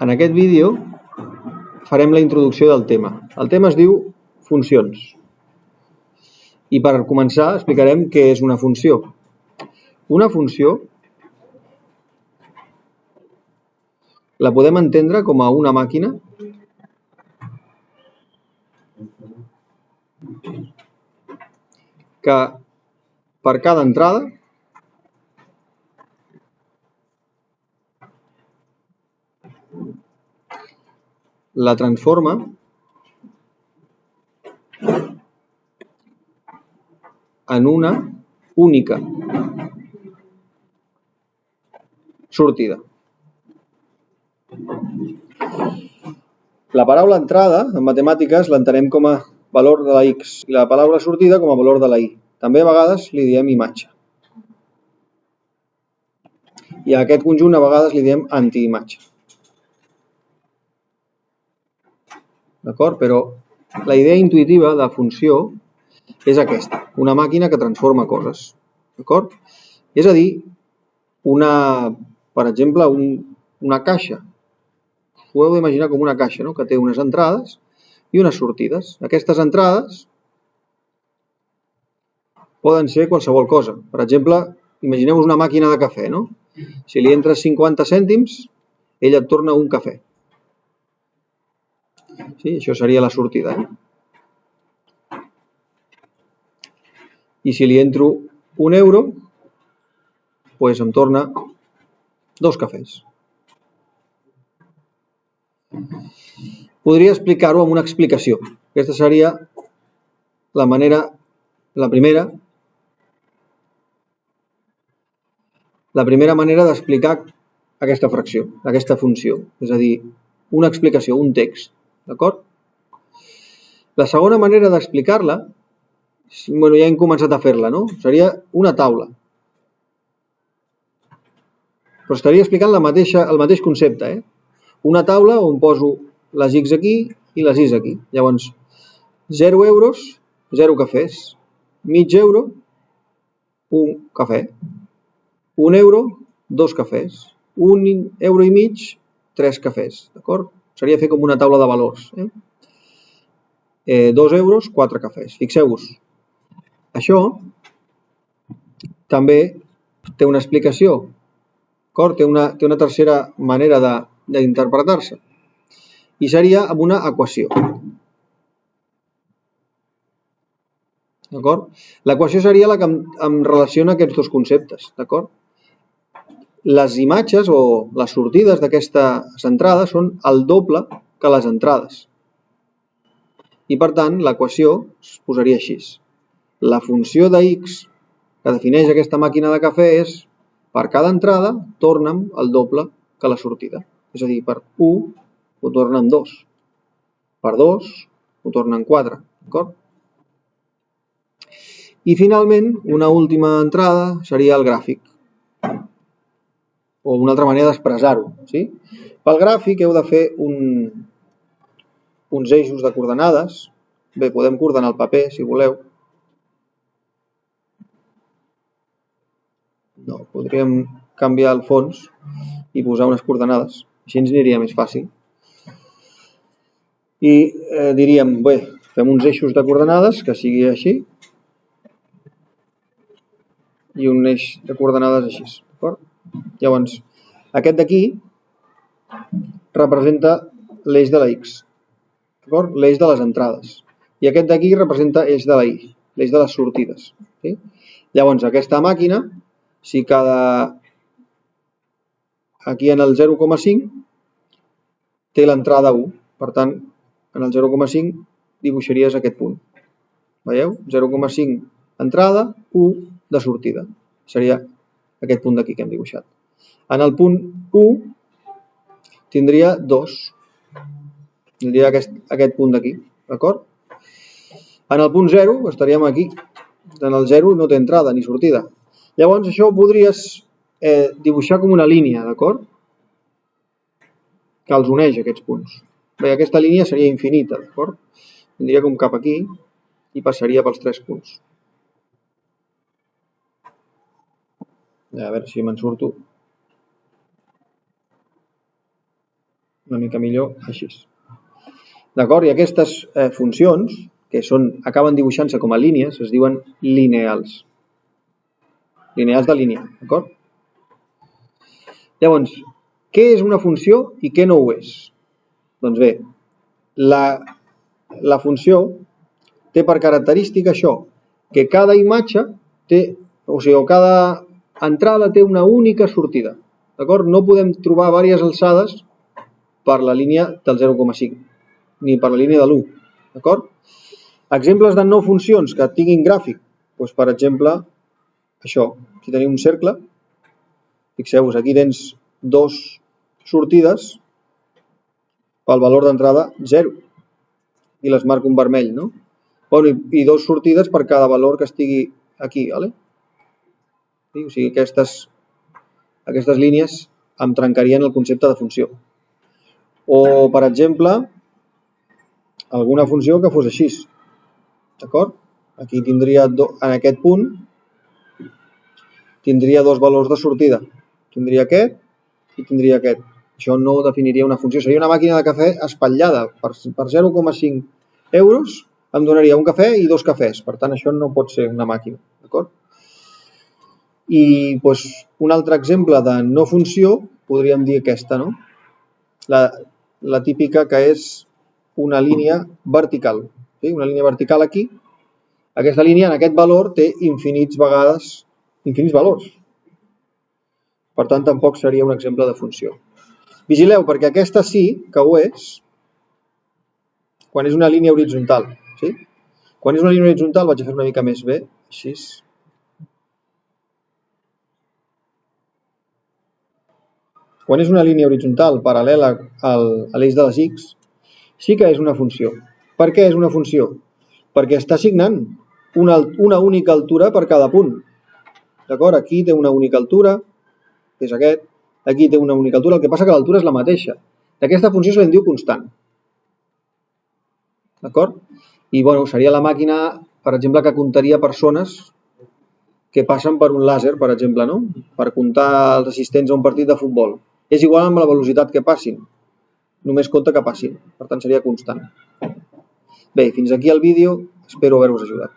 En aquest vídeo farem la introducció del tema. El tema es diu funcions. I per començar explicarem què és una funció. Una funció la podem entendre com a una màquina que per cada entrada la transforma en una única sortida. La paraula entrada en matemàtiques l'entenem com a valor de la x i la paraula sortida com a valor de la y. També a vegades li diem imatge. I a aquest conjunt a vegades li diem antiimatge. D'acord? Però la idea intuïtiva de funció és aquesta, una màquina que transforma coses. D'acord? És a dir, per exemple, una caixa. Ho heu d'imaginar com una caixa, no? Que té unes entrades i unes sortides. Aquestes entrades poden ser qualsevol cosa. Per exemple, imagineu una màquina de cafè, no? Si li entres 50 cèntims, ella et torna un cafè. Sí, això seria la sortida. I si li entro un euro, doncs em torna 2 cafès. Podria explicar-ho amb una explicació. Aquesta seria la primera manera d'explicar aquesta fracció, aquesta funció. És a dir, una explicació, un text. D'acord? La segona manera d'explicar-la, ja hem començat a fer-la, no? Seria una taula. Però estaria explicant el mateix concepte. Una taula on poso les x aquí i les y aquí. Llavors, 0 euros, 0 cafès. Mig euro, un cafè. 1 euro, 2 cafès. 1 euro i mig, 3 cafès. D'acord? Seria fer com una taula de valors. 2 euros, 4 cafès. Fixeu-vos. Això també té una explicació. Té una tercera manera d'interpretar-se. I seria amb una equació. D'acord? L'equació seria la que em relaciona aquests dos conceptes. D'acord? Les imatges o les sortides d'aquestes entrades són el doble que les entrades. I per tant, l'equació es posaria així. La funció de x que defineix aquesta màquina de cafè és per cada entrada torna'm el doble que la sortida. És a dir, per 1 ho torna en 2. Per 2 ho torna en 4. D'acord? I finalment, una última entrada seria el gràfic. O una altra manera d'expressar-ho. Sí? Pel gràfic heu de fer uns eixos de coordenades. Bé, podem coordenar el paper, si voleu. No, podríem canviar el fons i posar unes coordenades. Així ens aniria més fàcil. I diríem, bé, fem uns eixos de coordenades que sigui així i un eix de coordenades així. Llavors, aquest d'aquí representa l'eix de la x, l'eix de les entrades. I aquest d'aquí representa l'eix de la y, l'eix de les sortides. Sí? Llavors, aquesta màquina, si aquí en el 0,5 té l'entrada 1, per tant, en el 0,5 dibuixaries aquest punt. Veieu? 0,5 entrada, 1 de sortida. Seria aquest punt d'aquí que hem dibuixat. En el punt 1 tindria 2. Tindria aquest punt d'aquí. D'acord? En el punt 0 estaríem aquí. En el 0 no té entrada ni sortida. Llavors això ho podries dibuixar com una línia, d'acord? Que els uneix aquests punts. Bé, aquesta línia seria infinita, d'acord? Tindria com cap aquí i passaria pels 3 punts. A veure si me'n surto. una mica millor així. D'acord? I aquestes funcions, que acaben dibuixant-se com a línies, es diuen lineals. Lineals de línia, d'acord? Llavors, què és una funció i què no ho és? Doncs bé, la funció té per característica això, que cada imatge cada entrada té una única sortida. D'acord? No podem trobar diverses alçades per la línia del 0,5, ni per la línia de l'1. D'acord? Exemples de no funcions que tinguin gràfic. Doncs, per exemple, això. Aquí tenim un cercle. Fixeu-vos, aquí tens dos sortides pel valor d'entrada 0. I les marco en vermell, no? Bueno, i dos sortides per cada valor que estigui aquí, ¿vale? O sigui, aquestes línies em trencarien el concepte de funció. O, per exemple, alguna funció que fos així. D'acord? Aquí tindria, en aquest punt, tindria dos valors de sortida. Tindria aquest i tindria aquest. Això no definiria una funció. Seria una màquina de cafè espatllada. Per 0,5 euros em donaria un cafè i dos cafès. Per tant, això no pot ser una màquina. D'acord? I un altre exemple de no funció podríem dir aquesta, no? La típica que és una línia vertical. Sí? Una línia vertical aquí. Aquesta línia, en aquest valor, té infinits valors. Per tant, tampoc seria un exemple de funció. Vigileu, perquè aquesta sí que ho és quan és una línia horitzontal. Sí? Quan és una línia horitzontal, vaig a fer una mica més bé, així. Quan és una línia horitzontal paral·lela a l'eix de les X, sí que és una funció. Per què és una funció? Perquè està assignant una única altura per cada punt. D'acord? Aquí té una única altura, que és aquest. Aquí té una única altura, el que passa que l'altura és la mateixa. D'aquesta funció se li diu constant. D'acord? I, seria la màquina, per exemple, que comptaria persones que passen per un làser, per exemple, no? Per comptar els assistents a un partit de futbol. És igual amb la velocitat que passin. Només compta que passin. Per tant, seria constant. Bé, fins aquí el vídeo. Espero haver-vos ajudat.